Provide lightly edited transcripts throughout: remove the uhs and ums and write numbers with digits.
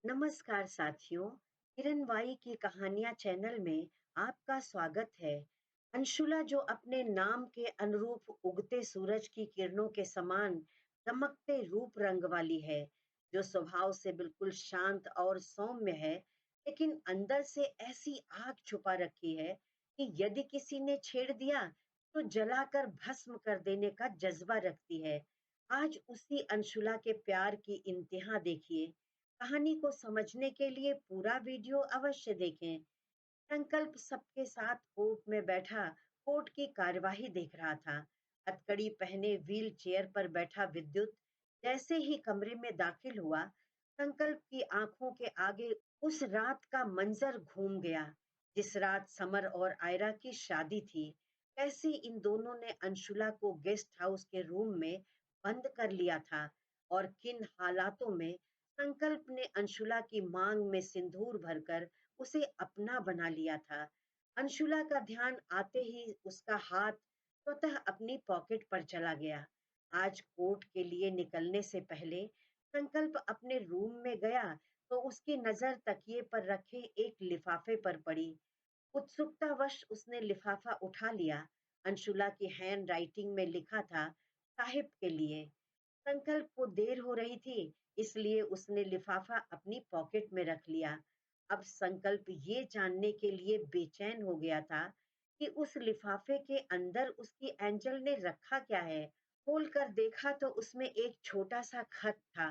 नमस्कार साथियों, किरण वाई की कहानियां चैनल में आपका स्वागत है। अंशुला जो अपने नाम के अनुरूप उगते सूरज की किरणों के समान चमकते रूप रंग वाली है, जो स्वभाव से बिल्कुल शांत और सौम्य है, लेकिन अंदर से ऐसी आग छुपा रखी है कि यदि किसी ने छेड़ दिया तो जलाकर भस्म कर देने का जज्बा रखती है। आज उसी अंशुला के प्यार की इंतहा देखिए। कहानी को समझने के लिए पूरा वीडियो अवश्य देखें। संकल्प सबके साथ कोर्ट में बैठा कोर्ट की कार्यवाही देख रहा था। हथकड़ी पहने व्हील चेयर पर बैठा विद्युत जैसे ही कमरे में दाखिल हुआ, संकल्प की आंखों के आगे उस रात का मंजर घूम गया, जिस रात समर और आयरा की शादी थी। कैसे इन दोनों ने अंशुला को गेस्ट हाउस के रूम में बंद कर लिया था, और किन हालातों में संकल्प ने अंशुला की मांग में सिंदूर भरकर उसे अपना बना लिया था। अंशुला का ध्यान आते ही उसका हाथ स्वतः अपनी पॉकेट पर चला गया। आज कोर्ट के लिए निकलने से पहले संकल्प अपने रूम में गया तो उसकी नजर तकिए पर रखे एक लिफाफे पर पड़ी। उत्सुकतावश उसने लिफाफा उठा लिया। अंशुला की हैंड राइटिंग में लिखा था, साहिब के लिए। संकल्प को देर हो रही थी, इसलिए उसने लिफाफा अपनी पॉकेट में रख लिया। अब संकल्प ये जानने के लिए बेचैन हो गया था कि उस लिफाफे के अंदर उसकी एंजल ने रखा क्या है। खोलकर देखा तो उसमें एक छोटा सा खत था।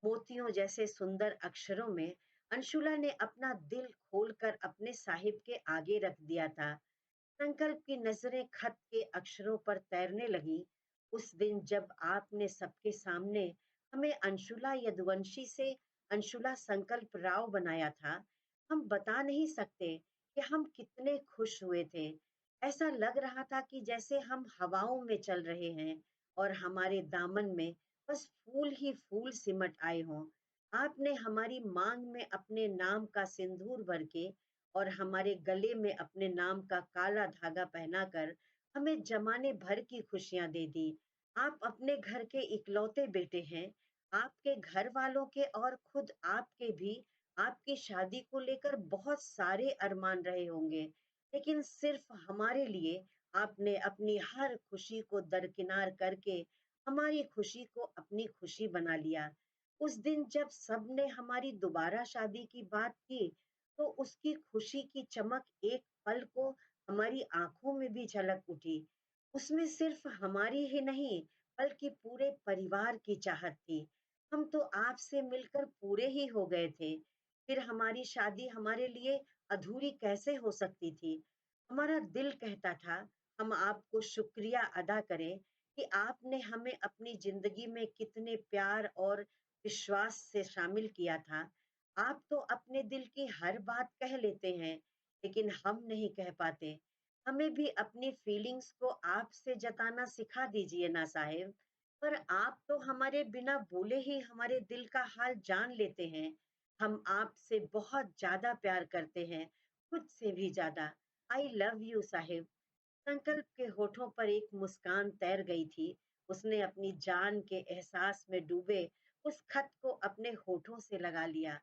मोतियों जैसे सुंदर अक्षरों में अंशुला ने अपना दिल खोलकर अपने साहिब के आगे रख दिया था। संकल्प की नजरें खत के अक्षरों पर तैरने लगी। उस दिन जब आपने सबके सामने हमें अंशुला यदुवंशी से अंशुला संकल्प राव बनाया था, हम बता नहीं सकते कि हम कितने खुश हुए थे। ऐसा लग रहा था कि जैसे हम हवाओं में चल रहे हैं और हमारे दामन में बस फूल ही फूल सिमट आए हों। आपने हमारी मांग में अपने नाम का सिंदूर भर के और हमारे गले में अपने नाम का काला धागा पहनाकर हमें जमाने भर की खुशियां दे दी। आप अपने घर के इकलौते बेटे हैं। आपके घर वालों के और खुद आपके भी आपकी शादी को लेकर बहुत सारे अरमान रहे होंगे, लेकिन सिर्फ हमारे लिए आपने अपनी हर खुशी को दरकिनार करके हमारी खुशी को अपनी खुशी बना लिया। उस दिन जब सबने हमारी दोबारा शादी की बात की, तो उसकी खुशी की चमक एक पल को हमारी आंखों में भी झलक उठी। उसमें सिर्फ हमारी ही नहीं, बल्कि पूरे परिवार की चाहत थी। हम तो आपसे मिलकर पूरे ही हो गए थे। फिर हमारी शादी हमारे लिए अधूरी कैसे हो सकती थी? हमारा दिल कहता था हम आपको शुक्रिया अदा करें कि आपने हमें अपनी जिंदगी में कितने प्यार और विश्वास से शामिल किया था। आप तो अपने दिल की हर बात कह लेते हैं, लेकिन हम नहीं कह पाते। हमें भी अपनी फीलिंग्स को आपसे जताना सिखा दीजिए ना साहिब। पर आप तो हमारे बिना बोले ही हमारे दिल का हाल जान लेते हैं। हम आपसे बहुत ज्यादा प्यार करते हैं, खुद से भी ज्यादा। I love you Sahib. संकल्प के होठों पर एक मुस्कान तैर गई थी। उसने अपनी जान के एहसास में डूबे उस खत को अपने होठों से लगा लिया।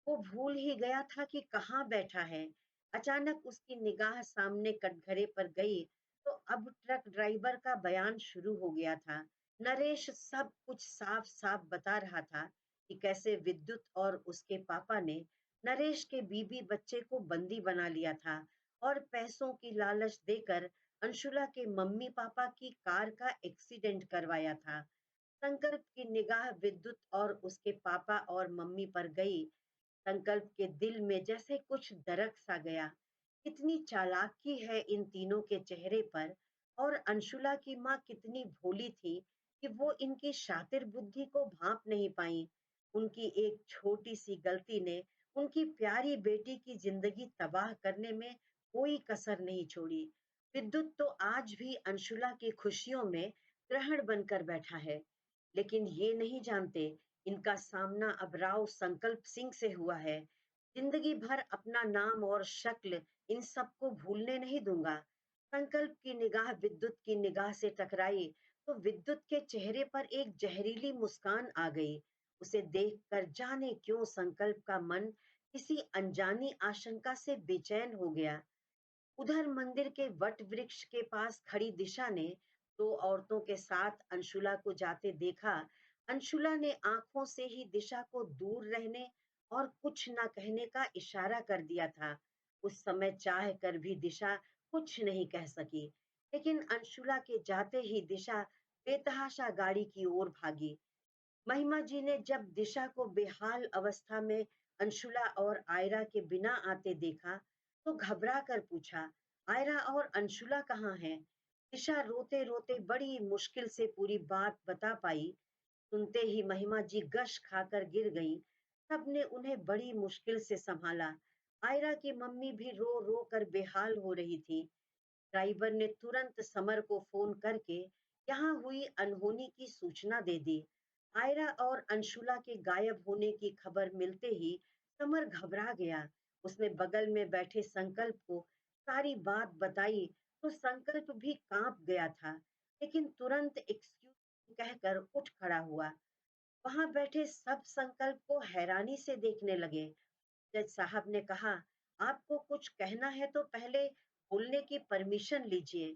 वो भूल ही गया था कि कहाँ बैठा है। अचानक उसकी निगाह सामने कटघरे पर गई तो अब ट्रक ड्राइवर का बयान शुरू हो गया था। नरेश सब कुछ साफ साफ बता रहा था कि कैसे विद्युत और उसके पापा ने नरेश के बीबी बच्चे को बंदी बना लिया था और पैसों की लालच देकर अंशुला के मम्मी पापा की कार का एक्सीडेंट करवाया था। संकल्प की निगाह विद्युत और उसके पापा और मम्मी पर गई। संकल्प के दिल में जैसे कुछ दरक सा गया। कितनी चालाकी है इन तीनों के चेहरे पर, और अंशुला की माँ कितनी भोली थी कि वो इनकी शातिर बुद्धि को भांप नहीं पाई। उनकी एक छोटी सी गलती ने उनकी प्यारी बेटी की जिंदगी तबाह करने में कोई कसर नहीं छोड़ी। विद्युत तो आज भी अंशुला की खुशियों में ग्रहण बनकर बैठा है, लेकिन ये नहीं जानते इनका सामना अब राव संकल्प सिंह से हुआ है। जिंदगी भर अपना नाम और शक्ल इन सबको भूलने नहीं दूंगा। संकल्प की निगाह विद्युत की निगाह से टकराई तो विद्युत के चेहरे पर एक जहरीली मुस्कान आ गई। उसे देखकर जाने क्यों संकल्प का मन किसी अनजानी आशंका से बेचैन हो गया। उधर मंदिर के वट वृक्ष के पास खड़ी दिशा ने दो औरतों के साथ अंशुला को जाते देखा। अंशुला ने आंखों से ही दिशा को दूर रहने और कुछ न कहने का इशारा कर दिया था। उस समय चाह कर भी दिशा कुछ नहीं कह सकी, लेकिन अंशुला के जाते ही दिशा बेतहाशा गाड़ी की ओर भागी। महिमा जी ने जब दिशा को बेहाल अवस्था में अंशुला और आयरा के बिना आते देखा, तो घबरा कर पूछा, आयरा और अंशुला कहाँ हैं? दिशा रोते रोते बड़ी मुश्किल से पूरी बात बता पाई। सुनते ही महिमा जी गश खाकर गिर गईं। सबने उन्हें बड़ी मुश्किल से संभाला। आयरा की मम्मी भी रो रो कर बेहाल हो रही थी। ड्राइवर ने तुरंत समर को फोन करके यहाँ हुई अनहोनी की सूचना दे दी। आयरा और अंशुला के गायब होने की खबर मिलते ही समर घबरा गया। उसने बगल में बैठे संकल्प को सारी बात बताई, तो संकल्प भी कांप गया था, लेकिन तुरंत एक्सक्यूज कहकर उठ खड़ा हुआ। वहां बैठे सब संकल्प को हैरानी से देखने लगे। जज साहब ने कहा, आपको कुछ कहना है तो पहले बोलने की परमिशन लीजिए।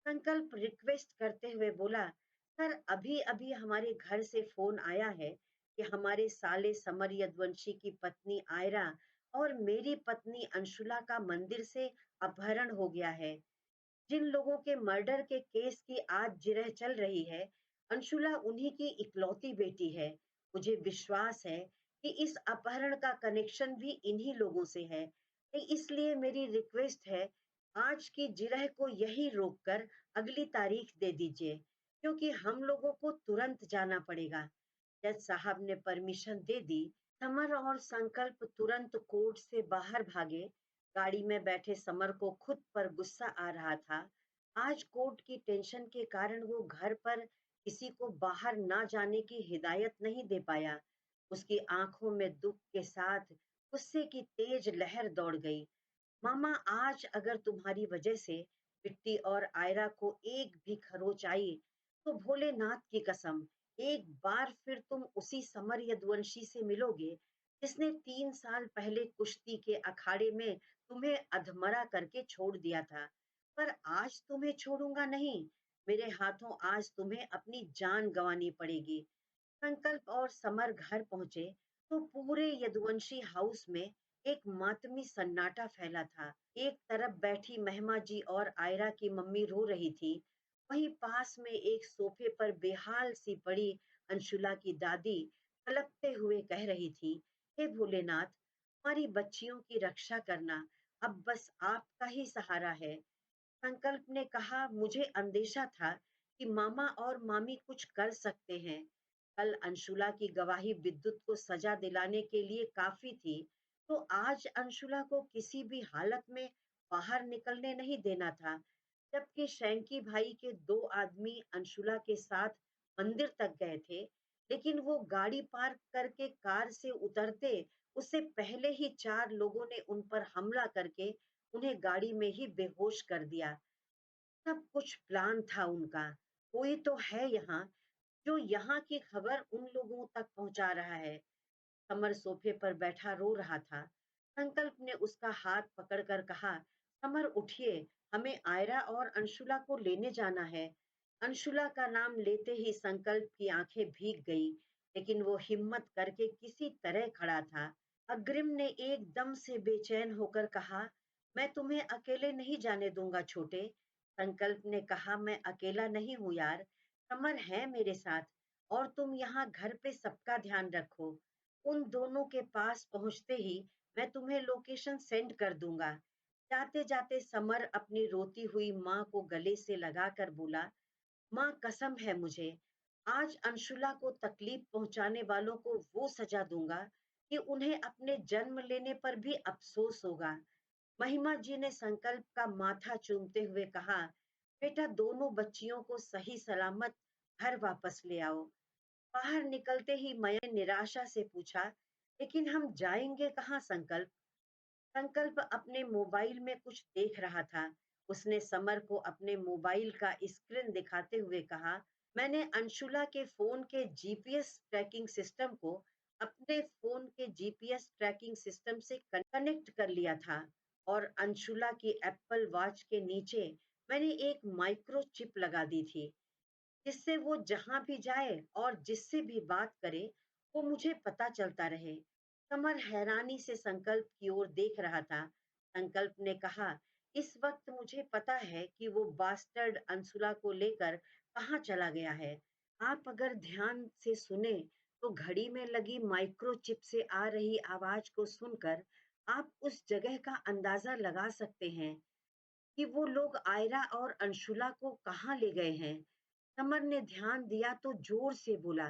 संकल्प रिक्वेस्ट करते हुए बोला, सर अभी अभी हमारे घर से फोन आया है कि हमारे साले समर यदुवंशी की पत्नी आयरा और मेरी पत्नी अंशुला का मंदिर से अपहरण हो गया है। जिन लोगों के मर्डर के केस की आज जिरह चल रही है, अंशुला उन्हीं की इकलौती बेटी है। मुझे विश्वास है कि इस अपहरण का कनेक्शन भी इन्हीं लोगों से है। इसलिए मेरी रिक्वेस्ट है, आज की जिरह को यही रोककर अगली तारीख दे दीजिए, क्योंकि हम लोगों को तुरंत जाना पड़ेगा। जज साहब ने परमिशन दे दी। समर और संकल्प तुरंत कोर्ट से बाहर भागे। गाड़ी में बैठे समर को खुद पर गुस्सा आ रहा था। आज कोर्ट की टेंशन के कारण वो घर पर किसी को बाहर ना जाने की हिदायत नहीं दे पाया। उसकी आंखों में दुख के साथ गुस्से की तेज लहर दौड़ गई। मामा, आज अगर तुम्हारी वजह से बिट्टी और आयरा को एक भी खरोच आई, तो भोलेनाथ की कसम, एक बार फिर तुम उसी समर यदुवंशी से मिलोगे जिसने 3 साल पहले कुश्ती के अखाड़े में तुम्हें अधमरा करके छोड़ दिया था। पर आज तुम्हें छोड़ूंगा नहीं। मेरे हाथों आज तुम्हें अपनी जान गंवानी पड़ेगी। संकल्प और समर घर पहुंचे तो पूरे यदुवंशी हाउस में एक मातमी सन्नाटा फैला था। एक तरफ बैठी महिमा जी और आयरा की मम्मी रो रही थी, वहीं पास में एक सोफे पर बेहाल सी पड़ी अंशुला की दादी तड़पते हुए कह रही थी, हे भोलेनाथ, हमारी बच्चियों की रक्षा करना अब बस आपका ही सहारा है। संकल्प ने कहा, मुझे अंदेशा था कि मामा और मामी कुछ कर सकते हैं। कल अंशुला की गवाही विद्युत को सजा दिलाने के लिए काफी थी, तो आज अंशुला को किसी भी हालत में बाहर निकलने नहीं देना था। जबकि शैंकी भाई के 2 आदमी अंशुला के साथ मंदिर तक गए थे, लेकिन वो गाड़ी पार्क करके कार से उतरते उससे पहले ही 4 लोगों ने उन पर हमला करके उन्हें गाड़ी में ही बेहोश कर दिया। सब कुछ प्लान था उनका। कोई तो है यहाँ जो यहाँ की खबर उन लोगों तक पहुंचा रहा है। समर सोफे पर बैठा रो रहा था। संकल्प ने उसका हाथ पकड़कर कहा, समर उठिए, हमें आयरा और अंशुला को लेने जाना है। अंशुला का नाम लेते ही संकल्प की आंखें भीग गई, लेकिन वो हिम्मत करके किसी तरह खड़ा था। अग्रिम ने एकदम से बेचैन होकर कहा, मैं तुम्हें अकेले नहीं जाने दूंगा छोटे। संकल्प ने कहा, मैं अकेला नहीं हूँ यार, समर है मेरे साथ, और तुम यहाँ घर पे सबका ध्यान रखो। उन दोनों के पास पहुंचते ही मैं तुम्हें लोकेशन सेंड कर दूंगा। जाते जाते समर अपनी रोती हुई माँ को गले से लगाकर बोला, माँ कसम है मुझे, आज अंशुला को तकलीफ पहुंचाने वालों को वो सजा दूंगा कि उन्हें अपने जन्म लेने पर भी अफसोस होगा। महिमा जी ने संकल्प का माथा चूमते हुए कहा, बेटा दोनों बच्चियों को सही सलामत घर वापस ले आओ। बाहर निकलते ही मैं निराशा से पूछा, लेकिन हम जाएंगे कहाँ संकल्प? संकल्प अपने मोबाइल में कुछ देख रहा था। उसने समर को अपने मोबाइल का स्क्रीन दिखाते हुए कहा, मैंने अंशुला के फोन के जीपीएस ट्रैकिंग सिस्टम को अपने फोन के जीपीएस ट्रैकिंग सिस्टम से कनेक्ट कर लिया था और अंशुला की एप्पल वॉच के नीचे मैंने एक माइक्रो चिप लगा दी थी, जिससे वो जहां भी जाए और जिससे भी बात करे, वो मुझे पता चलता रहे। कमर हैरानी से संकल्प की ओर देख रहा था। संकल्प ने कहा, इस वक्त मुझे पता है कि वो बास्टर्ड अंशुला को लेकर कहाँ चला गया है। आप अगर ध्यान से सुने तो घड़ी में लगी माइक्रोचिप से आ रही आवाज को सुनकर आप उस जगह का अंदाजा लगा सकते हैं कि वो लोग आयरा और अंशुला को कहाँ ले गए हैं। समर ने ध्यान दिया तो जोर से बोला,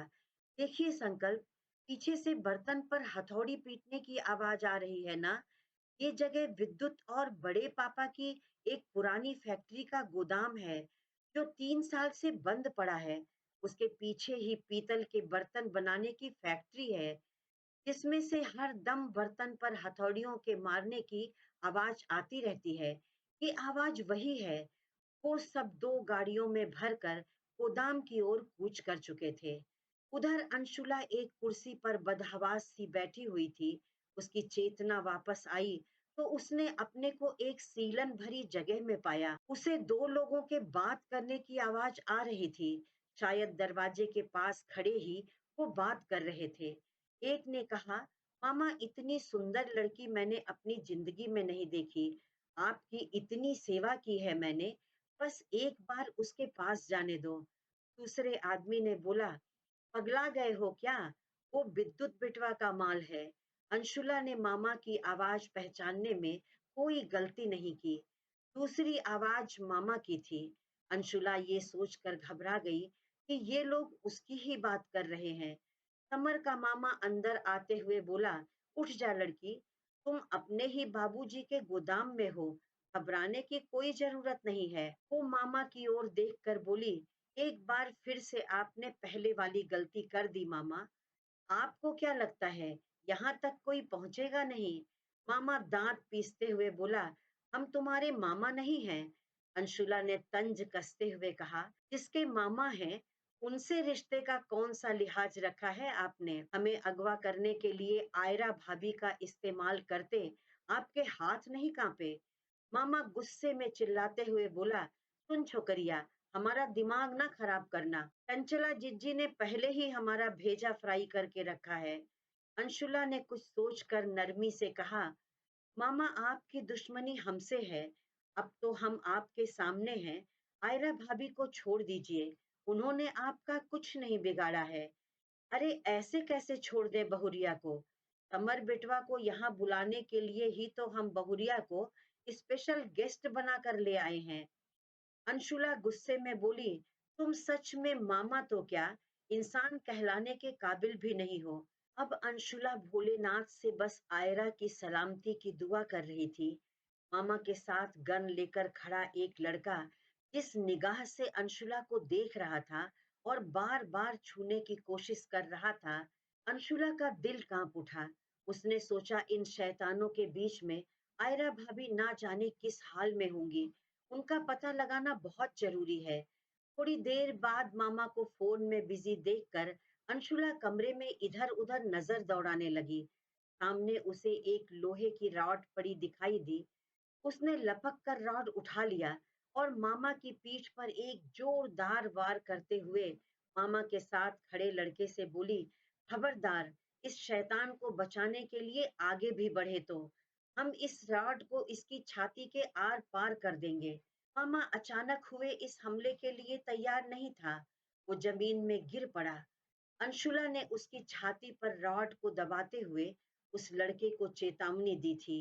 देखिए संकल्प, पीछे से बर्तन पर हथौड़ी पीटने की आवाज आ रही है ना? ये जगह विद्युत और बड़े पापा की एक पुरानी फैक्ट्री का गोदाम है, जो 3 साल से बंद पड़ा है। उसके पीछे ही पीतल के बर्तन बनाने की फैक्ट्री है, जिसमें से हर दम बर्तन पर हथौड़ियों के मारने की आवाज आती रहती है। ये आवाज वही है। वो सब 2 गाड़ियों में भरकर गोदाम की ओर कूच कर चुके थे। उधर अंशुला एक कुर्सी पर बदहवास सी बैठी हुई थी। उसकी चेतना वापस आई तो उसने अपने को एक सीलन भरी जगह में पाया। उसे 2 लोगों के बात करने की आवाज आ रही थी। शायद दरवाजे के पास खड़े ही वो बात कर रहे थे। एक ने कहा, मामा, इतनी सुंदर लड़की मैंने अपनी जिंदगी में नहीं देखी। आपकी इतनी सेवा की है मैंने, बस एक बार उसके पास जाने दो। दूसरे आदमी ने बोला, पगला गए हो क्या? वो विद्युत बिटवा का माल है। अंशुला ने मामा की आवाज पहचानने में कोई गलती नहीं की। दूसरी आवाज मामा की थी। अंशुला ये सोचकर घबरा गई कि ये लोग उसकी ही बात कर रहे हैं। समर का मामा अंदर आते हुए बोला, उठ जा लड़की, तुम अपने ही बाबूजी के गोदाम में हो, घबराने की कोई जरूरत नहीं है। वो मामा की ओर देखकर बोली, एक बार फिर से आपने पहले वाली गलती कर दी मामा। आपको क्या लगता है यहाँ तक कोई पहुंचेगा नहीं? मामा दांत पीसते हुए बोला, हम तुम्हारे मामा नहीं हैं। अंशुला ने तंज कसते हुए कहा, जिसके मामा हैं उनसे रिश्ते का कौन सा लिहाज रखा है आपने? हमें अगवा करने के लिए आयरा भाभी का इस्तेमाल करते आपके हाथ नहीं कांपे? मामा गुस्से में चिल्लाते हुए बोला, सुन छोकरिया, हमारा दिमाग ना खराब करना। चंचला जिज्जी ने पहले ही हमारा भेजा फ्राई करके रखा है। अंशुला ने कुछ सोचकर नरमी से कहा, मामा, आपकी दुश्मनी हमसे है। अब तो हम आपके सामने हैं। आयरा भाभी को छोड़ दीजिए, उन्होंने आपका कुछ नहीं बिगाड़ा है। अरे ऐसे कैसे छोड़ दे बहुरिया को? कमर बेटवा को यहाँ बुलाने के लिए ही तो हम बहुरिया को स्पेशल गेस्ट बना कर ले आए हैं। अंशुला गुस्से में बोली, तुम सच में मामा तो क्या, इंसान कहलाने के काबिल भी नहीं हो। अब अंशुला भोलेनाथ से बस आयरा की सलामती की दुआ कर रही थी। मामा के साथ गन लेकर खड़ा एक लड़का जिस निगाह से अंशुला को देख रहा था और बार बार छूने की कोशिश कर रहा था, अंशुला का दिल कांप उठा। उसने सोचा, इन शैतानों के बीच में आयरा भाभी ना जाने किस हाल में होंगी, उनका पता लगाना बहुत जरूरी है। थोड़ी देर बाद मामा को फोन में बिजी देखकर अंशुला कमरे में इधर उधर नजर दौड़ाने लगी। सामने उसे एक लोहे की रॉड पड़ी दिखाई दी। उसने लपक कर रॉड उठा लिया और मामा की पीठ पर एक जोरदार वार करते हुए मामा के साथ खड़े लड़के से बोली, खबरदार, इस शैतान को बचाने के लिए आगे भी बढ़े तो हम इस रॉड को इसकी छाती के आर पार कर देंगे। मामा अचानक हुए इस हमले के लिए तैयार नहीं था। वो जमीन में गिर पड़ा। अंशुला ने उसकी छाती पर रॉड को दबाते हुए उस लड़के को चेतावनी दी थी।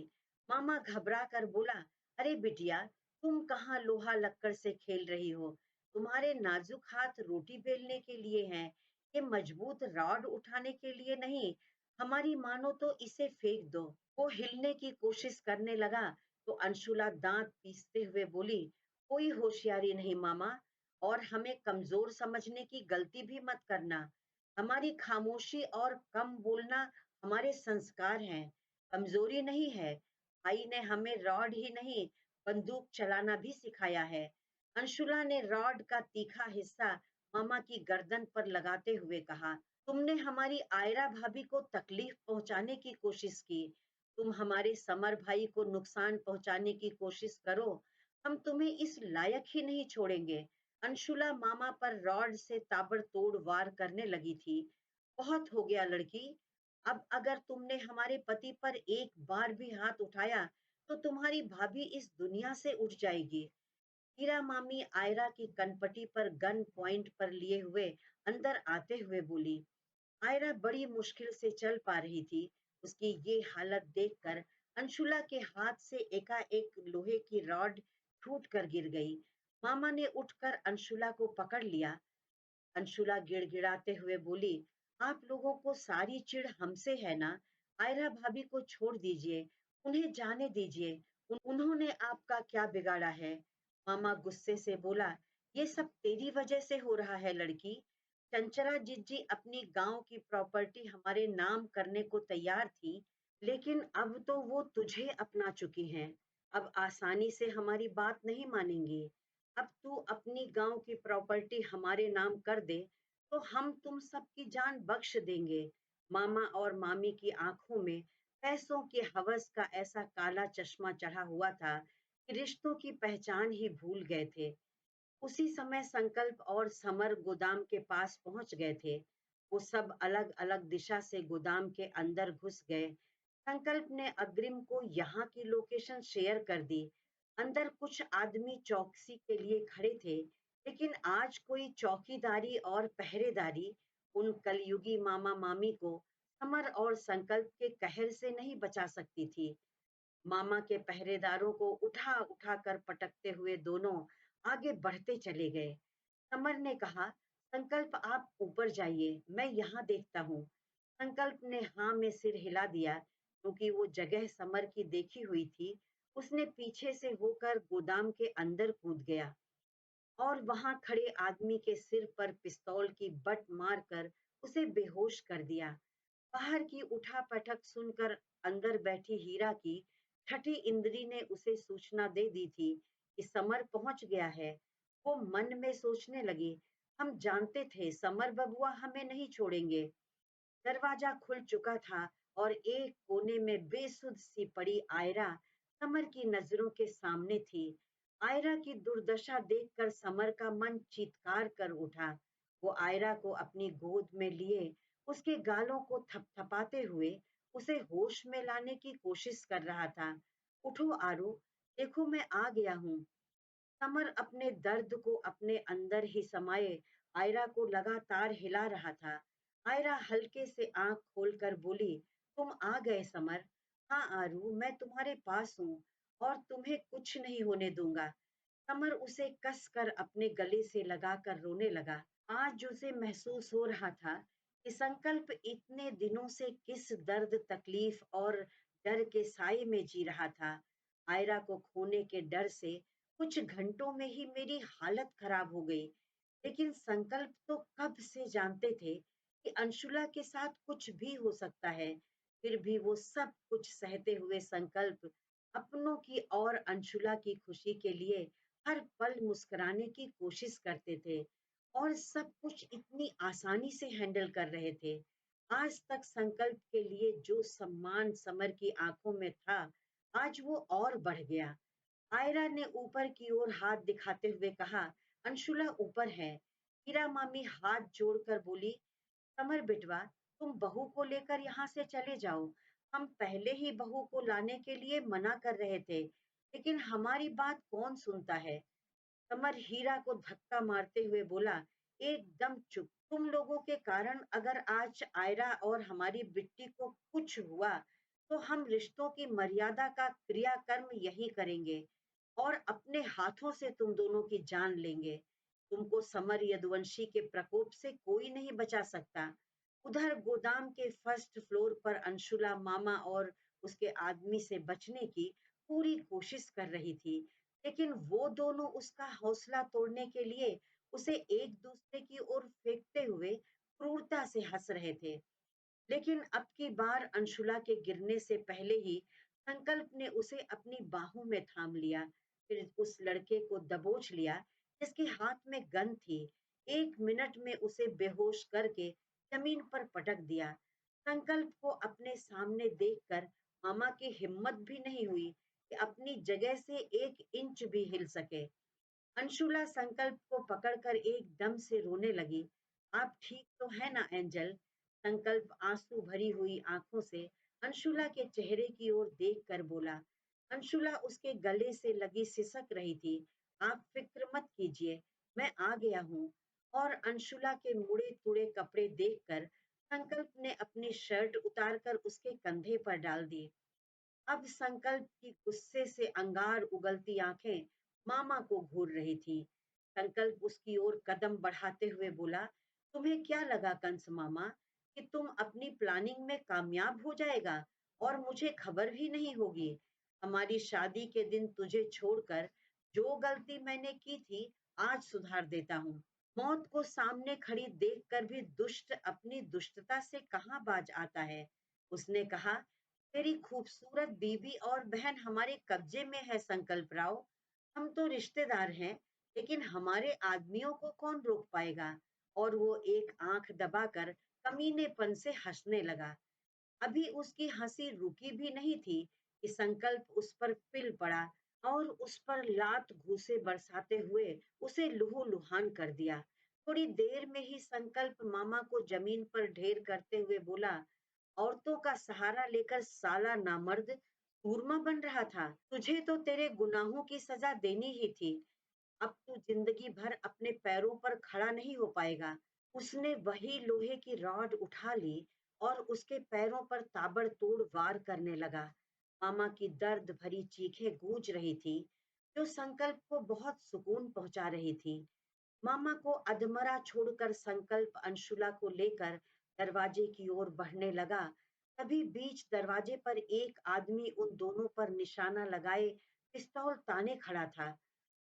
मामा घबरा कर बोला, अरे बिटिया, तुम कहाँ लोहा लक्कड़ से खेल रही हो? तुम्हारे नाजुक हाथ रोटी बेलने के लिए हैं, ये मजबूत रॉड उठाने के लिए नहीं। हमारी मानो तो इसे फेंक दो। वो हिलने की कोशिश करने लगा तो अंशुला दांत पीसते हुए बोली, कोई होशियारी नहीं मामा, और हमें कमजोर समझने की गलती भी मत करना। हमारी खामोशी और कम बोलना हमारे संस्कार हैं, कमजोरी नहीं है। भाई ने हमें रॉड ही नहीं, बंदूक चलाना भी सिखाया है। अंशुला ने रॉड का तीखा हिस्सा मामा की गर्दन पर लगाते हुए कहा, तुमने हमारी आयरा भाभी को तकलीफ पहुंचाने की कोशिश की। तुम हमारे समर भाई को नुकसान पहुंचाने की कोशिश करो, हम तुम्हें इस लायक ही नहीं छोड़ेंगे। अंशुला मामा पर रॉड से ताबड़तोड़ वार करने लगी थी। बहुत हो गया लड़की, अब अगर तुमने हमारे पति पर एक बार भी हाथ उठाया तो तुम्हारी भाभी इस दुनिया से उठ जाएगी। हीरा मामी आयरा की कनपटी पर गन पॉइंट पर लिए हुए अंदर आते हुए बोली। आयरा बड़ी मुश्किल से चल पा रही थी। उसकी ये हालत देखकर अंशुला के हाथ से एकाएक लोहे की रॉड छूट कर गिर गई। मामा ने उठकर अंशुला को पकड़ लिया। अंशुला गिड़गिड़ाते हुए बोली, आप लोगों को सारी चिढ़ हमसे है ना? आयरा भाभी को छोड़ दीजिए, उन्हें जाने दीजिए। उन्होंने आपका क्या बिगाड़ा है? मामा गुस्से से बोला, ये सब तेरी वजह से हो रहा है लड़की। चंचला जिज्जी अपनी गांव की प्रॉपर्टी हमारे नाम करने को तैयार थी, लेकिन अब तो वो तुझे अपना चुकी हैं। अब आसानी से हमारी बात नहीं मानेंगी। अब तू अपनी गांव की प्रॉपर्टी हमारे नाम कर दे तो हम तुम सबकी जान बख्श देंगे। मामा और मामी की आंखों में पैसों की हवस का ऐसा काला चश्मा चढ़ा हुआ था कि रिश्तों की पहचान ही भूल गए थे। उसी समय संकल्प और समर गोदाम के पास पहुंच गए थे। वो सब अलग अलग दिशा से गोदाम के अंदर घुस गए। संकल्प ने अग्रिम को यहाँ की लोकेशन शेयर कर दी। अंदर कुछ आदमी चौकसी के लिए खड़े थे, लेकिन आज कोई चौकीदारी और पहरेदारी उन कलयुगी मामा मामी को समर और संकल्प के कहर से नहीं बचा सकती थी। मामा के पहरेदारों को उठा उठा कर पटकते हुए दोनों आगे बढ़ते चले गए। समर ने कहा, संकल्प आप ऊपर जाइए, मैं यहाँ देखता हूँ। संकल्प ने हाँ में सिर हिला दिया, क्योंकि वो जगह समर की देखी हुई थी। उसने पीछे से होकर गोदाम के अंदर कूद गया और वहां खड़े आदमी के सिर पर पिस्तौल की बट मारकर उसे बेहोश कर दिया। बाहर की उठापटक सुनकर अंदर बैठी हीरा की छठी इंद्री ने उसे सूचना दे दी थी कि समर पहुंच गया है। वो मन में सोचने लगी, हम जानते थे समर बबुआ हमें नहीं छोड़ेंगे। दरवाजा खुल चुका था और एक कोने में बेसुध सी पड़ी आयरा समर की नजरों के सामने थी। आयरा की दुर्दशा देखकर समर का मन चीत्कार कर उठा। वो आयरा को अपनी गोद में लिए उसके गालों को थपथपाते हुए उसे होश में लाने की कोशिश कर रहा था। उठो आरू, देखो मैं आ गया हूँ। समर अपने दर्द को अपने अंदर ही समाये आयरा को लगातार हिला रहा था। आयरा हल्के से आंख खोलकर बोली, तुम आ गए समर। हाँ आरू, मैं तुम्हारे पास हूँ और तुम्हें कुछ नहीं होने दूंगा। समर उसे कसकर अपने गले से लगाकर रोने लगा। आज उसे महसूस हो रहा था कि संकल्प इतने दिनों से किस दर्द, तकलीफ और डर के साए में जी रहा था। आयरा को खोने के डर से कुछ घंटों में ही मेरी हालत खराब हो गई। लेकिन संकल्प तो कब से जानते थे कि अंशुला के साथ कुछ भी हो सकता है। फिर भी वो सब कुछ सहते हुए संकल्प अपनों की और अंशुला की खुशी के लिए हर पल मुस्कुराने की कोशिश करते थे और सब कुछ इतनी आसानी से हैंडल कर रहे थे। आज तक संकल्प के लिए जो सम्मान समर की आंखों में था, आज वो और बढ़ गया। आयरा ने ऊपर की ओर हाथ दिखाते हुए कहा, अंशुला ऊपर है। हीरा मामी हाथ जोड़कर बोली, समर बिटवा, तुम बहू को लेकर यहाँ से चले जाओ। हम पहले ही बहू को लाने के लिए मना कर रहे थे, लेकिन हमारी बात कौन सुनता है। समर हीरा को धक्का मारते हुए बोला, एकदम चुप। तुम लोगों के कारण अगर आज आयरा और हमारी बिट्टी को कुछ हुआ तो हम रिश्तों की मर्यादा का क्रियाकर्म यही करेंगे और अपने हाथों से तुम दोनों की जान लेंगे। तुमको समर यदुवंशी के प्रकोप से कोई नहीं बचा सकता। उधर गोदाम के फर्स्ट फ्लोर पर अंशुला मामा और उसके आदमी से बचने की पूरी कोशिश कर रही थी, लेकिन वो दोनों उसका हौसला तोड़ने के लिए उसे एक दूसरे की ओर फेंकते हुए क्रूरता से हंस रहे थे। लेकिन अब की बार अंशुला के गिरने से पहले ही संकल्प ने उसे अपनी बाहों में थाम लिया। फिर उस लड़के को दबोच लिया जिसके हाथ में गन थी। 1 मिनट में उसे बेहोश करके जमीन पर पटक दिया। संकल्प को अपने सामने देखकर मामा की हिम्मत भी नहीं हुई कि अपनी जगह से 1 इंच भी हिल सके। अंशुला संकल्प को पकड़कर एकदम से रोने लगी। आप ठीक तो है ना एंजल? संकल्प आंसू भरी हुई आंखों से अंशुला के चेहरे की ओर देखकर बोला। अंशुला उसके गले से लगी सिसक रही थी। आप फिक्र मत कीजिए, मैं आ गया हूँ। और अंशुला के मुड़े तुड़े कपड़े देखकर संकल्प ने अपनी शर्ट उतारकर उसके कंधे पर डाल दी। अब संकल्प की गुस्से से अंगार उगलती आंखें मामा को घूर रही थी। संकल्प उसकी ओर कदम बढ़ाते हुए बोला, तुम्हें क्या लगा कंस मामा कि तुम अपनी प्लानिंग में कामयाब हो जाएगा और मुझे खबर भी नहीं होगी? हमारी शादी के दिन तुझे छोड़कर जो गलती मैंने की थी, आज सुधार देता हूँ। मौत को सामने खड़ी देखकर भी दुष्ट अपनी दुष्टता से कहाँ बाज आता है। उसने कहा, तेरी खूबसूरत बीबी और बहन हमारे कब्जे में है संकल्प राव। हम तो रिश्तेदार हैं, लेकिन हमारे आदमियों को कौन रोक पाएगा? और वो एक आंख दबाकर कमीनेपन से हंसने लगा। अभी उसकी हंसी रुकी भी नहीं थी कि संकल्प उस पर फिल पड़ा और उस पर लात घूंसे बरसाते हुए उसे लहूलुहान कर दिया। थोड़ी देर में ही संकल्प मामा को जमीन पर ढेर करते हुए बोला, औरतों का सहारा लेकर साला नामर्द सूरमा बन रहा था। तुझे तो तेरे गुनाहों की सजा देनी ही थी। अब तू जिंदगी भर अपने पैरों पर खड़ा नहीं हो पाएगा। उसने वही लोहे की रॉड उठा ली और उसके पैरों पर ताबड़तोड़ वार करने लगा। मामा की दर्द भरी चीखें गूंज रही थी, जो संकल्प को बहुत सुकून पहुंचा रही थी। मामा को अधमरा छोड़कर संकल्प अंशुला को लेकर दरवाजे की ओर बढ़ने लगा। तभी बीच दरवाजे पर एक आदमी उन दोनों पर निशाना लगाए पिस्तौल ताने खड़ा था।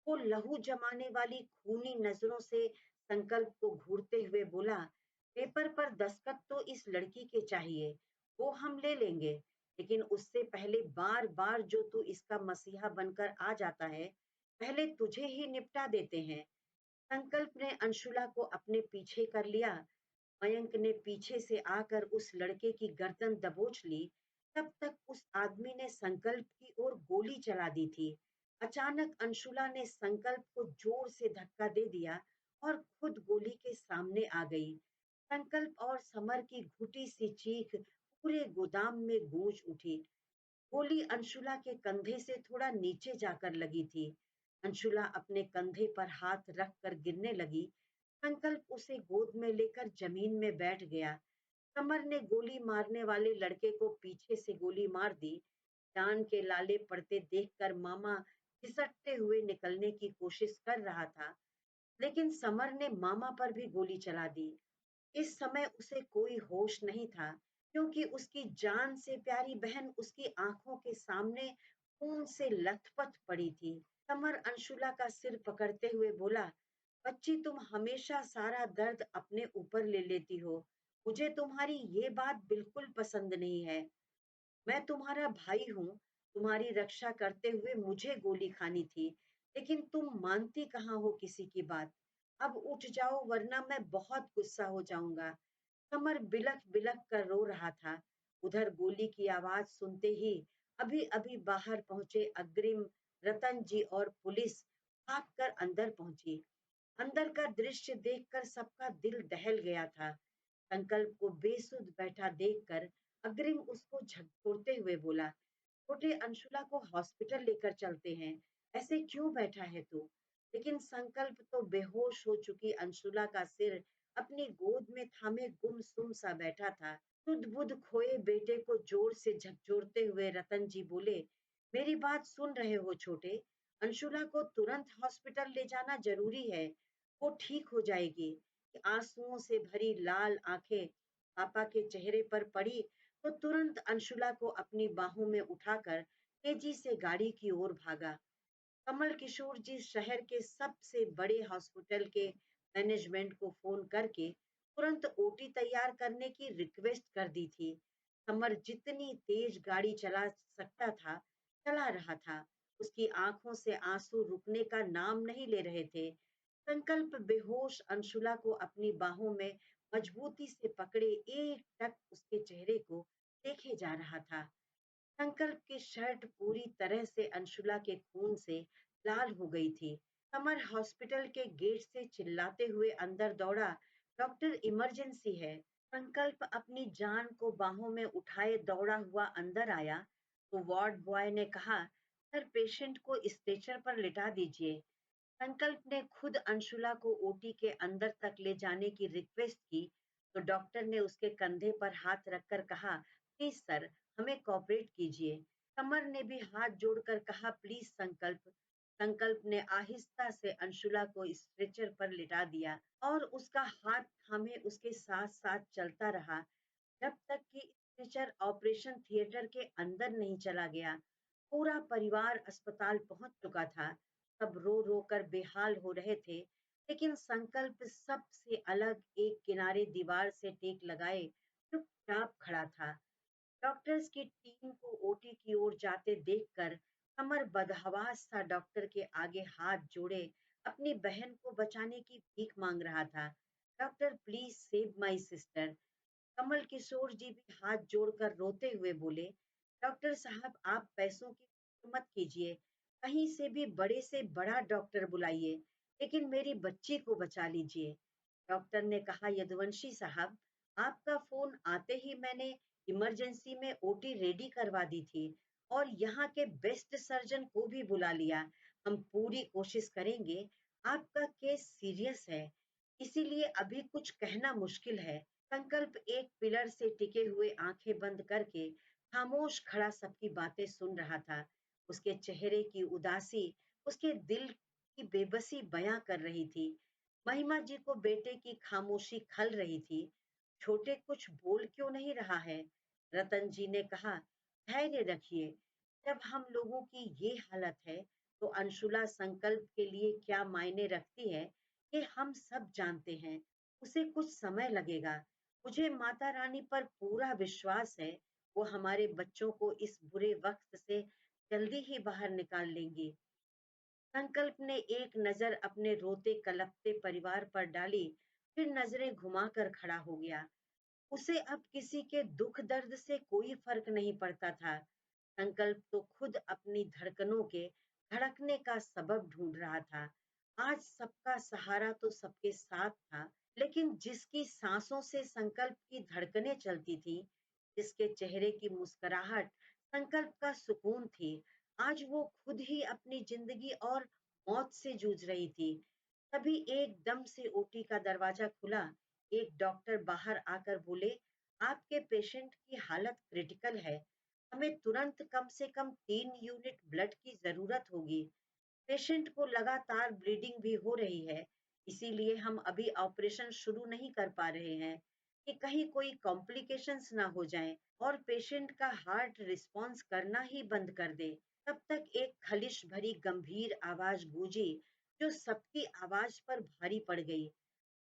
वो लहू जमाने वाली खूनी नजरों से संकल्प को घूरते हुए बोला, पेपर पर दस्तखत तो इस लड़की के चाहिए, वो हम ले लेंगे, लेकिन उससे पहले बार बार जो तू इसका मसीहा बनकर आ जाता है, पहले तुझे ही निपटा देते हैं। संकल्प ने अंशुला को अपने पीछे कर लिया। मयंक ने पीछे से आकर उस लड़के की गर्दन दबोच ली। तब तक उस आदमी ने संकल्प की ओर गोली चला दी थी। अचानक अंशुला ने संकल्प को जोर से धक्का दे दिया और खुद गोली के सामने आ गई। संकल्प और समर की घुटी सी चीख पूरे गोदाम में गूंज उठी। गोली अंशुला के कंधे से थोड़ा नीचे जाकर लगी थी। अंशुला अपने कंधे पर हाथ रखकर गिरने लगी। संकल्प उसे गोद में लेकर जमीन में बैठ गया। समर ने गोली मारने वाले लड़के को पीछे से गोली मार दी। जान के लाले पड़ते देखकर मामा घिसटते हुए निकलने की कोशिश कर रहा था, लेकिन समर ने मामा पर भी गोली चला दी। इस समय उसे कोई होश नहीं था, क्योंकि उसकी जान से प्यारी बहन उसकी आंखों के सामने खून से लथपथ पड़ी थी। समर अंशुला का सिर पकड़ते हुए बोला, बच्ची तुम हमेशा सारा दर्द अपने ऊपर ले लेती हो। मुझे तुम्हारी ये बात बिल्कुल पसंद नहीं है। मैं तुम्हारा भाई हूँ, तुम्हारी रक्षा करते हुए मुझे गोली खानी थी, लेकिन तुम मानती कहाँ हो किसी की बात। अब उठ जाओ वरना मैं बहुत गुस्सा हो जाऊंगा। कमर बिलख बिलख कर रो रहा था। उधर गोली की आवाज सुनते ही अभी अभी बाहर पहुंचे अग्रिम, रतन जी और पुलिस भागकर अंदर पहुंची। अंदर का दृश्य देखकर सबका दिल दहल गया था। संकल्प को बेसुध बैठा देखकर अग्रिम उसको झकझोरते हुए बोला, छोटे अंशुला को हॉस्पिटल लेकर चलते हैं, ऐसे क्यों बैठा है तू? लेकिन संकल्प तो बेहोश हो चुकी अंशुला का सिर अपनी गोद में थामे गुमसुम सा बैठा था। सुध बुध खोए बेटे को जोर से झकझोरते हुए रतन जी बोले, मेरी बात सुन रहे हो छोटे? अंशुला को तुरंत हॉस्पिटल ले जाना जरूरी है, वो ठीक हो जाएगी। आंसुओं से भरी लाल आंखें पापा के चेहरे पर पड़ी तो तुरंत अंशुला को अपनी बाहों में उठाकर तेजी से गाड़ी की ओर भागा। कमल किशोर जी शहर के सबसे बड़े हॉस्पिटल के मैनेजमेंट को फोन करके तुरंत ओटी तैयार करने की रिक्वेस्ट कर दी थी। समर जितनी तेज गाड़ी चला सकता था चला रहा था। उसकी आंखों से आंसू रुकने का नाम नहीं ले रहे थे। संकल्प बेहोश अंशुला को अपनी बाहों में मजबूती से पकड़े एक टक उसके चेहरे को देखे जा रहा था। संकल्प की शर्ट पूरी तरह से अंशुला के खून से लाल हो गई थी। समर हॉस्पिटल के गेट से चिल्लाते हुए अंदर दौड़ा, डॉक्टर इमरजेंसी है। संकल्प अपनी जान को बाहों में उठाए दौड़ा हुआ अंदर आया तो वार्ड बॉय ने कहा, सर पेशेंट को स्ट्रेचर पर लिटा दीजिए। संकल्प ने खुद अंशुला को ओटी के अंदर तक ले जाने की रिक्वेस्ट की तो डॉक्टर ने उसके कंधे पर हाथ रखकर कहा, प्लीज सर, हमें कोऑपरेट कीजिए। कमर ने भी हाथ जोड़कर कहा, प्लीज संकल्प। संकल्प ने आहिस्ता से अंशुला को स्ट्रेचर पर लिटा दिया और उसका हाथ थामे उसके साथ साथ चलता रहा जब तक कि स्ट्रेचर ऑपरेशन थिएटर के अंदर नहीं चला गया। पूरा परिवार अस्पताल पहुंच चुका था। सब रो रो कर बेहाल हो रहे थे, लेकिन संकल्प सबसे अलग एक किनारे दीवार से टेक लगाए चुपचाप खड़ा था। डॉक्टर्स की टीम को ओटी की ओर जाते देखकर कमर बदहवास सा डॉक्टर के आगे हाथ जोड़े अपनी बहन को बचाने की भीख मांग रहा था। Doctor please save my sister. Kamal Kishore ji भी हाथ जोड़कर रोते हुए बोले, डॉक्टर साहब आप पैसों की फिक्र मत कीजिए, कहीं से भी बड़े से बड़ा डॉक्टर बुलाइए, लेकिन मेरी बच्ची को बचा लीजिए। डॉक्टर ने कहा, यदुवंशी साहब, आपका फोन आते ही मैंने इमरजेंसी में ओटी रेडी करवा दी थी और यहाँ के बेस्ट सर्जन को भी बुला लिया। हम पूरी कोशिश करेंगे। आपका केस सीरियस है, इसीलिए अभी कुछ कहना मुश्किल है। संकल्प एक पिलर से टिके हुए आंखें बंद करके खामोश खड़ा सबकी बातें सुन रहा था। उसके चेहरे की उदासी उसके दिल की बेबसी बयां कर रही थी। महिमा जी को बेटे की खामोशी खल रही थी। छोटे कुछ बोल क्यों नहीं रहा है? रतन जी ने कहा, धैर्य रखिए। जब हम लोगों की ये हालत है तो अंशुला संकल्प के लिए क्या मायने रखती है ये हम सब जानते हैं। उसे कुछ समय लगेगा। मुझे माता रानी पर पूरा विश्वास है, वो हमारे बच्चों को इस बुरे वक्त से जल्दी ही बाहर निकाल लेंगी। संकल्प ने एक नजर अपने रोते कलपते परिवार पर डाली, फिर नजरें घुमाकर खड़ा हो गया। उसे अब किसी के दुख दर्द से कोई फर्क नहीं पड़ता था। संकल्प तो खुद अपनी धड़कनों के धड़कने का सबब ढूंढ रहा था। आज सबका सहारा तो सबके साथ था, लेकिन जिसकी सांसों से संकल्प की धड़कनें चलती थी, जिसके चेहरे की मुस्कुराहट संकल्प का सुकून थी, आज वो खुद ही अपनी जिंदगी और मौत से जूझ रही थी। तभी एकदम से ओटी का दरवाजा खुला। एक डॉक्टर बाहर आकर बोले, आपके पेशेंट की हालत क्रिटिकल है, हमें तुरंत कम से कम 3 यूनिट ब्लड की जरूरत होगी। पेशेंट को लगातार ब्लीडिंग भी हो रही है, इसीलिए हम अभी ऑपरेशन शुरू नहीं कर पा रहे हैं कि कहीं कोई कॉम्प्लिकेशंस ना हो जाएं और पेशेंट का हार्ट रिस्पॉन्स करना ही बंद कर दे। तब तक एक खलिश भरी गंभीर आवाज गूंजी जो सबकी आवाज पर भारी पड़ गई।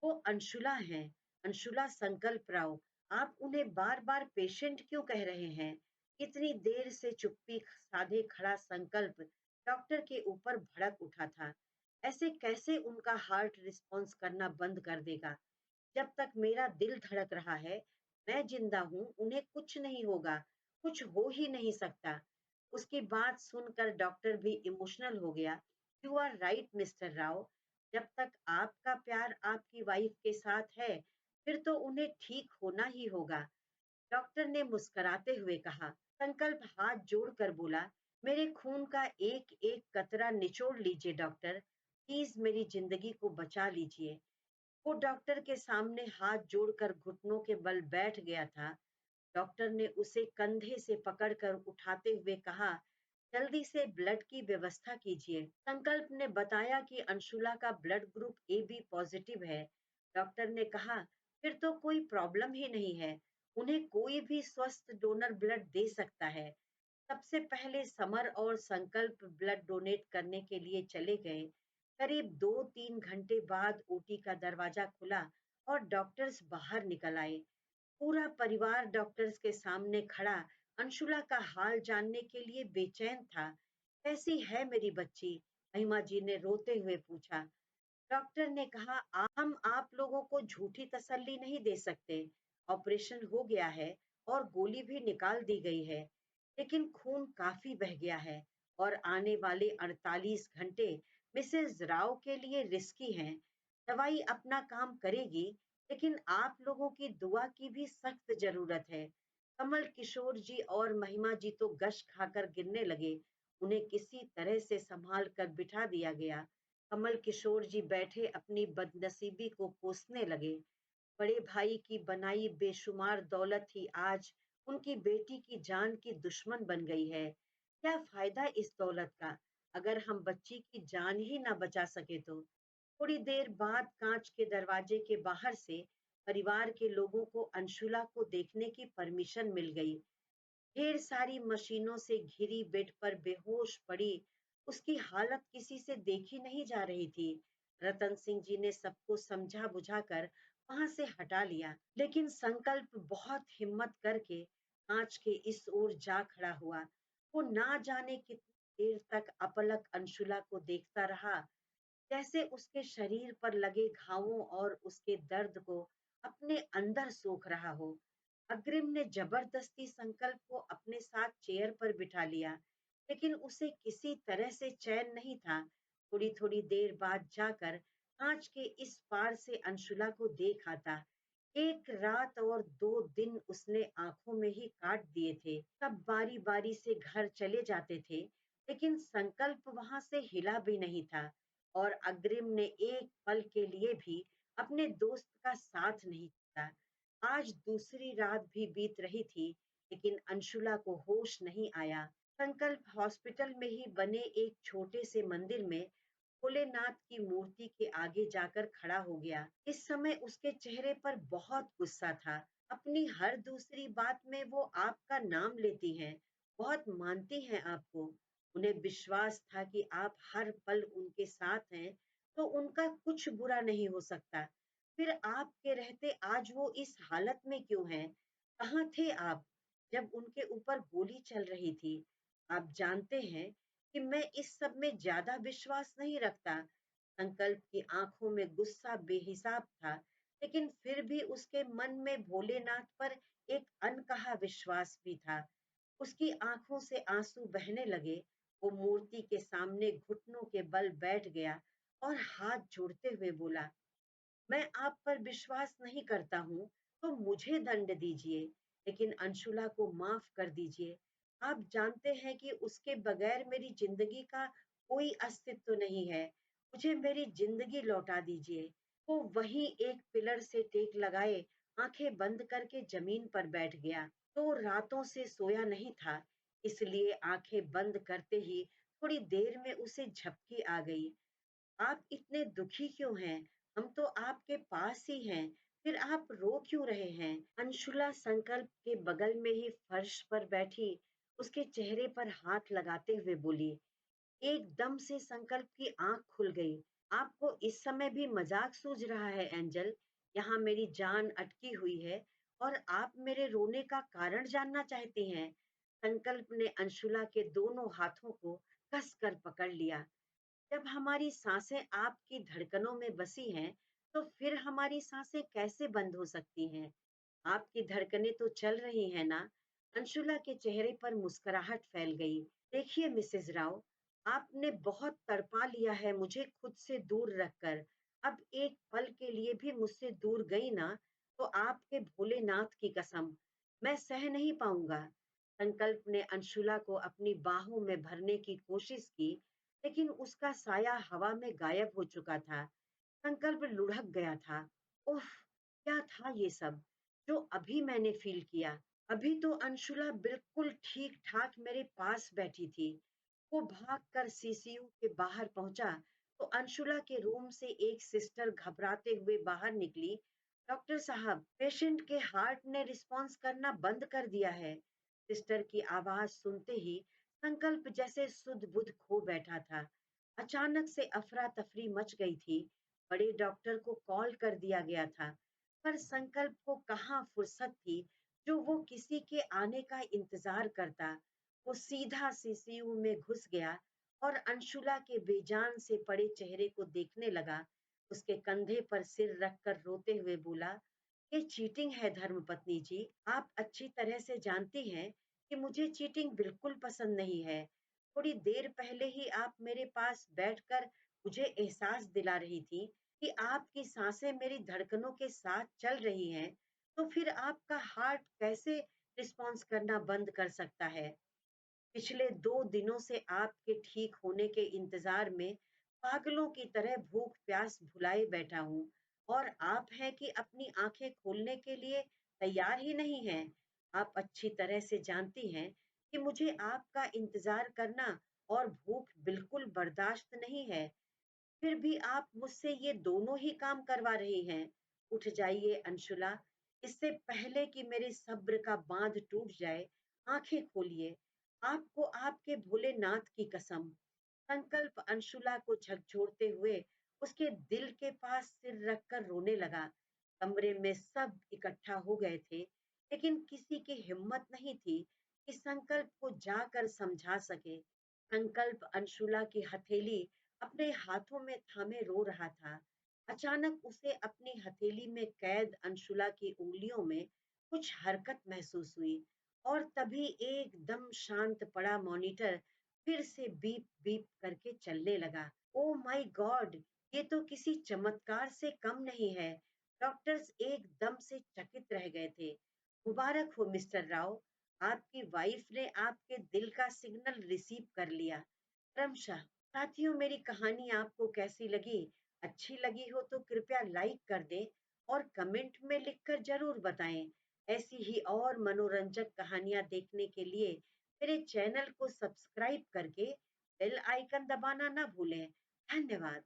वो अंशुला हैं, अंशुला संकल्प राव। आप उन्हें बार बार पेशेंट क्यों कह रहे हैं? इतनी देर से चुप्पी साधे खड़ा संकल्प डॉक्टर के ऊपर भड़क उठा था। ऐसे कैसे उनका हार्ट रिस्पॉन्स करना बंद कर देगा? जब तक मेरा दिल धड़क रहा है, मैं जिंदा हूँ, उन्हें कुछ नहीं होगा, कुछ हो ही नहीं सकता। उसकी बात सुनकर डॉक्टर भी इमोशनल हो गया। You are right mister Rao, जब तक आपका प्यार आपकी वाइफ के साथ है, फिर तो उन्हें ठीक होना ही होगा। डॉक्टर ने मुस्कुराते हुए कहा। संकल्प हाथ जोड़कर बोला, मेरे खून का एक एक कतरा निचोड़ लीजिए डॉक्टर, प्लीज मेरी जिंदगी को बचा लीजिए। वो डॉक्टर के सामने हाथ जोड़कर घुटनों के बल बैठ गया था। डॉक्टर ने उसे कंधे से पकड़कर उठाते हुए कहा, जल्दी से ब्लड की व्यवस्था कीजिए। संकल्प ने बताया कि अंशुला का blood group A B positive है। डॉक्टर ने कहा, फिर तो कोई प्रॉब्लम ही नहीं है, उन्हें कोई भी स्वस्थ डोनर ब्लड दे सकता है। सबसे पहले समर और संकल्प ब्लड डोनेट करने के लिए चले गए। करीब 2-3 घंटे बाद ओटी का दरवाजा खुला और डॉक्टर्स बाहर निकल आए। पूरा परिवार डॉक्टर्स के सामने खड़ा अंशुला का हाल जानने के लिए बेचैन था। कैसी है मेरी बच्ची? महिमा जी ने रोते हुए पूछा। डॉक्टर ने कहा, हम आप लोगों को झूठी तसल्ली नहीं दे सकते। ऑपरेशन हो गया है और गोली भी निकाल दी गई है, लेकिन खून काफी बह गया है और आने वाले 48 घंटे मिसेस राव के लिए रिस्की हैं। दवाई अपना काम करेगी, लेकिन आप लोगों की दुआ की भी सख्त जरूरत है। कमल किशोर जी और महिमा जी तो गश खाकर गिरने लगे। उन्हें किसी तरह से संभाल कर बिठा दिया गया। कमल किशोर जी बैठे अपनी बदनसीबी को कोसने लगे। बड़े भाई की बनाई बेशुमार दौलत ही आज उनकी बेटी की जान की दुश्मन बन गई है। क्या फायदा इस दौलत का, अगर हम बच्ची की जान ही ना बचा सके तो? थोड़ी देर बाद कांच के दरवाजे के बाहर से परिवार के लोगों को अंशुला को देखने की परमिशन मिल गई। ढेर सारी मशीनों से घिरी बेड पर बेहोश पड़ी उसकी हालत किसी से देखी नहीं जा रही थी। रतन सिंह जी ने सबको समझा बुझाकर वहां से हटा लिया, लेकिन संकल्प बहुत हिम्मत करके कांच के इस ओर जा खड़ा हुआ। वो ना जाने कितनी देर तक अपलक अंशुला को देखता रहा, जैसे उसके शरीर पर लगे घावों और उसके दर्द को अपने अंदर सोख रहा हो। अग्रिम ने जबरदस्ती संकल्प को अपने साथ चेयर पर बिठा लिया, लेकिन उसे किसी तरह से चैन नहीं था। थोड़ी थोड़ी देर बाद जाकर कांच के इस पार से अंशुला को देख आता। एक रात और 2 दिन उसने आंखों में ही काट दिए थे। सब बारी बारी से घर चले जाते थे, लेकिन संकल्प वहां से हिला भी नहीं था। और अग्रिम ने एक पल के लिए भी अपने दोस्त का साथ नहीं छोड़ा। आज दूसरी रात भी बीत रही थी, लेकिन अंशुला को होश नहीं आया। संकल्प हॉस्पिटल में ही बने एक छोटे से मंदिर में भोलेनाथ की मूर्ति के आगे जाकर खड़ा हो गया। इस समय उसके चेहरे पर बहुत गुस्सा था। अपनी हर दूसरी बात में वो आपका नाम लेती हैं, बहुत मानती हैं आपको। उन्हें विश्वास था कि आप हर पल उनके साथ हैं, तो उनका कुछ बुरा नहीं हो सकता। फिर आपके रहते आज वो इस हालत में क्यों हैं? कहाँ थे आप जब उनके ऊपर गोली चल रही थी? आप जानते हैं कि मैं इस सब में ज्यादा विश्वास नहीं रखता। संकल्प की आंखों में गुस्सा बेहिसाब था, लेकिन फिर भी उसके मन में भोलेनाथ पर एक अनकहा विश्वास भी था। उसकी आंखों से आंसू बहने लगे। वो मूर्ति के सामने घुटनों के बल बैठ गया और हाथ जोड़ते हुए बोला, मैं आप पर विश्वास नहीं करता हूँ, तो मुझे दंड दीजिए, लेकिन अंशुला को माफ कर दीजिए। आप जानते हैं कि उसके बगैर मेरी जिंदगी का कोई अस्तित्व नहीं है। मुझे मेरी जिंदगी लौटा दीजिए। वो वहीं एक पिलर से टेक लगाए आंखें बंद करके जमीन पर बैठ गया। तो रातों से सोया नहीं था, इसलिए आंखें बंद करते ही थोड़ी देर में उसे झपकी आ गई। आप इतने दुखी क्यों हैं? हम तो आपके पास ही हैं, फिर आप रो क्यों रहे हैं? अंशुला संकल्प के बगल में ही फर्श पर बैठी उसके चेहरे पर हाथ लगाते हुए बोली। एकदम से संकल्प की आंख खुल गई। आपको इस समय भी मजाक सूझ रहा है एंजल? यहाँ मेरी जान अटकी हुई है और आप मेरे रोने का कारण जानना चाहती हैं? संकल्प ने अंशुला के दोनों हाथों को कसकर पकड़ लिया। जब हमारी सांसें आपकी धड़कनों में बसी हैं, तो फिर हमारी सांसें कैसे बंद हो सकती हैं? आपकी धड़कनें तो चल रही हैं ना? अंशुला के चेहरे पर मुस्कुराहट फैल गई। देखिए मिसेस राव, आपने बहुत तड़पा लिया है मुझे खुद से दूर रखकर। अब एक पल के लिए भी मुझसे दूर गई ना, तो आपके भोलेनाथ की कसम, मैं सह नहीं पाऊंगा। संकल्प ने अंशुला को अपनी बाहों में भरने की कोशिश की, लेकिन उसका साया हवा में गायब हो चुका था। संकल्प लुढ़क गया था। उफ, क्या था ये सब जो अभी मैंने फील किया? अभी तो अंशुला बिल्कुल ठीक ठाक मेरे पास बैठी थी। वो भागकर सीसीयू के बाहर पहुंचा तो अंशुला के रूम से एक सिस्टर घबराते हुए बाहर निकली। डॉक्टर साहब, पेशेंट के हार्ट ने रिस्पॉन्स करना बंद कर दिया है। सिस्टर की आवाज सुनते ही संकल्प जैसे सुध बुध खो बैठा था। अचानक से अफरा तफरी मच गई थी। बड़े डॉक्टर को कॉल कर दिया गया था, पर संकल्प को कहाँ फुर्सत थी जो वो किसी के आने का इंतजार करता। वो सीधा सीसीयू में घुस गया और अंशुला के बेजान से पड़े चेहरे को देखने लगा। उसके कंधे पर सिर रखकर रोते हुए बोला, ये चीटिंग है धर्मपत्नी जी। आप अच्छी तरह से जानती हैं कि मुझे चीटिंग बिल्कुल पसंद नहीं है। थोड़ी देर पहले ही आप मेरे पास बैठकर मुझे एहसास दिला रही थी कि आपकी सांसें मेरी धड़कनों के साथ चल रही हैं, तो फिर आपका हार्ट कैसे रिस्पॉन्स करना बंद कर सकता है? पिछले 2 दिनों से आपके ठीक होने के इंतजार में पागलों की तरह भूख प्यास भुलाए बैठा हूँ, और आप हैं कि अपनी आंखें खोलने के लिए तैयार ही नहीं हैं। आप अच्छी तरह से जानती हैं कि मुझे आपका इंतजार करना और भूख बिल्कुल बर्दाश्त नहीं है। फिर भी आप मुझसे ये दोनों ही काम करवा रही हैं। उठ जाइए अंशुला, इससे पहले कि मेरे सब्र का बांध टूट जाए, आंखें खोलिए। आपको आपके भोलेनाथ की कसम। संकल्प अंशुला को झकझोरते हुए उसके दिल के पास सिर रखकर रोने लगा। कमरे में सब इकट्ठा हो गए थे, लेकिन किसी की हिम्मत नहीं थी कि संकल्प को जाकर समझा सके। संकल्प अंशुला की हथेली अपने हाथों में थामे रो रहा था। अचानक उसे अपनी हथेली में कैद अंशुला की उंगलियों में कुछ हरकत महसूस हुई, और तभी एकदम शांत पड़ा मॉनिटर फिर से बीप बीप करके चलने लगा। Oh my God! ये तो किसी चमत्कार से कम नहीं है। डॉक्टर्स एकदम से चकित रह गए थे। मुबारक हो मिस्टर राव, आपकी वाइफ ने आपके दिल का सिग्नल रिसीव कर लिया। क्रमशः। साथियों, मेरी कहानी आपको कैसी लगी? अच्छी लगी हो तो कृपया लाइक कर दें और कमेंट में लिखकर जरूर बताएं। ऐसी ही और मनोरंजक कहानियां देखने के लिए मेरे चैनल को सब्सक्राइब करके बेल आइकन दबाना ना भूलें। धन्यवाद।